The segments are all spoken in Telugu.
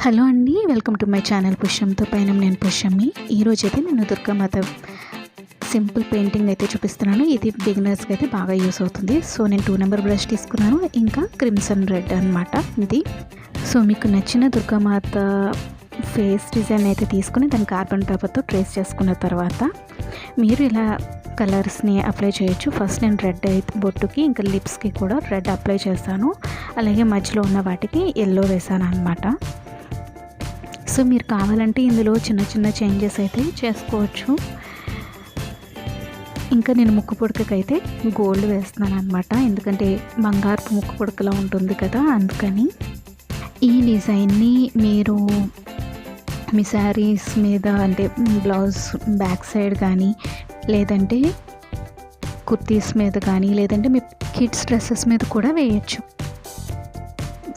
హలో అండి, వెల్కమ్ టు మై ఛానల్ పుష్యంతో పైన నేను పుష్యమి. ఈరోజైతే నేను దుర్గామాత సింపుల్ పెయింటింగ్ అయితే చూపిస్తున్నాను. ఇది బిగినర్స్కి అయితే బాగా యూస్ అవుతుంది. సో నేను 2 నెంబర్ బ్రష్ తీసుకున్నాను, ఇంకా క్రిమ్సన్ రెడ్ అనమాట ఇది. సో మీకు నచ్చిన దుర్గామాత ఫేస్ డిజైన్ అయితే తీసుకుని దాన్ని కార్బన్ పేపర్తో ట్రేస్ చేసుకున్న తర్వాత మీరు ఇలా కలర్స్ని అప్లై చేయొచ్చు. ఫస్ట్ నేను రెడ్ అయితే బొట్టుకి ఇంకా లిప్స్కి కూడా రెడ్ అప్లై చేస్తాను, అలాగే మధ్యలో ఉన్న వాటికి ఎల్లో వేసాను అనమాట. సో మీరు కావాలంటే ఇందులో చిన్న చిన్న చేంజెస్ అయితే చేసుకోవచ్చు. ఇంకా నేను ముక్కు పుడకకైతే గోల్డ్ వేస్తున్నాను అనమాట, ఎందుకంటే బంగారపు ముక్కు పుడకలా ఉంటుంది కదా, అందుకని. ఈ డిజైన్ని మీరు మీ శారీస్ మీద అంటే బ్లౌజ్ బ్యాక్ సైడ్ కానీ, లేదంటే కుర్తీస్ మీద కానీ, లేదంటే మీ కిడ్స్ డ్రెస్సెస్ మీద కూడా వేయచ్చు.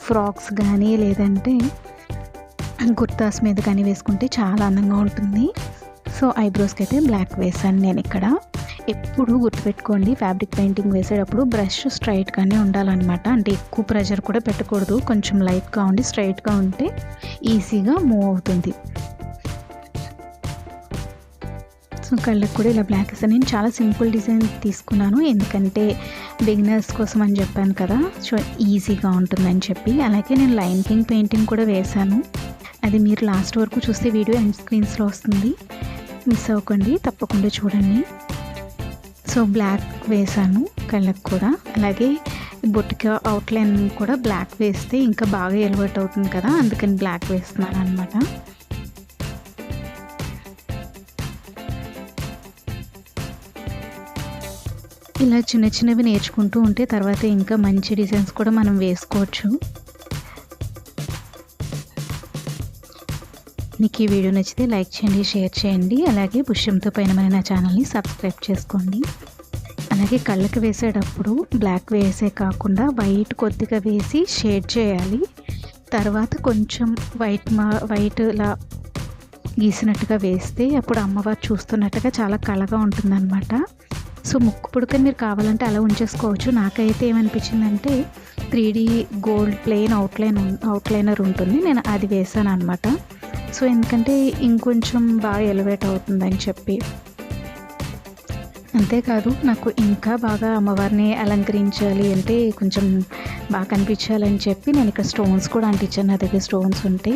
ఫ్రాక్స్ కానీ లేదంటే కుర్తాస్ మీద కానీ వేసుకుంటే చాలా అందంగా ఉంటుంది. సో ఐబ్రోస్కి అయితే బ్లాక్ వేసాను నేను ఇక్కడ. ఎప్పుడు గుర్తుపెట్టుకోండి, ఫ్యాబ్రిక్ పెయింటింగ్ వేసేటప్పుడు బ్రష్ స్ట్రైట్గానే ఉండాలన్నమాట. అంటే ఎక్కువ ప్రెషర్ కూడా పెట్టకూడదు, కొంచెం లైట్గా ఉండి స్ట్రైట్గా ఉంటే ఈజీగా మూవ్ అవుతుంది. సో కళ్ళకి కూడా ఇలా బ్లాక్ వేసాను. నేను చాలా సింపుల్ డిజైన్ తీసుకున్నాను, ఎందుకంటే బిగినర్స్ కోసం అని చెప్పాను కదా, సో ఈజీగా ఉంటుందని చెప్పి. అలాగే నేను లైన్ కింగ్ పెయింటింగ్ కూడా వేశాను, అది మీరు లాస్ట్ వరకు చూస్తే వీడియో ఎండ్ స్క్రీన్స్లో వస్తుంది, మిస్ అవ్వకండి, తప్పకుండా చూడండి. సో బ్లాక్ వేసాను కళ్ళకు కూడా, అలాగే బొట్టుకి అవుట్లైన్ కూడా బ్లాక్ వేస్తే ఇంకా బాగా ఎలివేట్ అవుతుంది కదా, అందుకని బ్లాక్ వేస్తున్నాను అనమాట. ఇలా చిన్న చిన్నవి నేర్చుకుంటూ ఉంటే తర్వాత ఇంకా మంచి డిజైన్స్ కూడా మనం వేసుకోవచ్చు. మీకు ఈ వీడియో నచ్చితే లైక్ చేయండి, షేర్ చేయండి, అలాగే పుష్యంతో పైన నా ఛానల్ని సబ్స్క్రైబ్ చేసుకోండి. అలాగే కళ్ళకి వేసేటప్పుడు బ్లాక్ వేసే కాకుండా వైట్ కొద్దిగా వేసి షేడ్ చేయాలి, తర్వాత కొంచెం వైట్ ఇలా గీసినట్టుగా వేస్తే అప్పుడు అమ్మవారు చూస్తున్నట్టుగా చాలా కళగా ఉంటుందన్నమాట. సో ముక్కు పుడకని మీరు కావాలంటే అలా ఉంచేసుకోవచ్చు. నాకైతే ఏమనిపించిందంటే 3D గోల్డ్ ప్లెయిన్ అవుట్లైనర్ ఉంటుంది, నేను అది వేసాను అనమాట. సో ఎందుకంటే ఇంకొంచెం బాగా ఎలివేట్ అవుతుందని చెప్పి. అంతేకాదు నాకు ఇంకా బాగా అమ్మవారిని అలంకరించాలి అంటే కొంచెం బాగా కనిపించాలని చెప్పి నేను ఇక్కడ స్టోన్స్ కూడా అంటించాను. నా దగ్గర స్టోన్స్ ఉంటే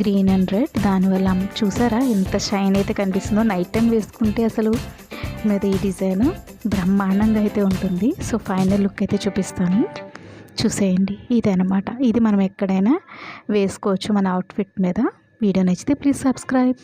గ్రీన్ అండ్ రెడ్, దానివల్ల చూసారా ఎంత షైన్ అయితే కనిపిస్తుందో. నైట్ టైం వేసుకుంటే అసలు మీద ఈ డిజైన్ బ్రహ్మాండంగా అయితే ఉంటుంది. సో ఫైనల్ లుక్ అయితే చూపిస్తాను, చూసేయండి. ఇదనమాట, ఇది మనం ఎక్కడైనా వేసుకోవచ్చు మన అవుట్ఫిట్ మీద. వీడియో నచ్చితే ప్లీజ్ సబ్స్క్రైబ్.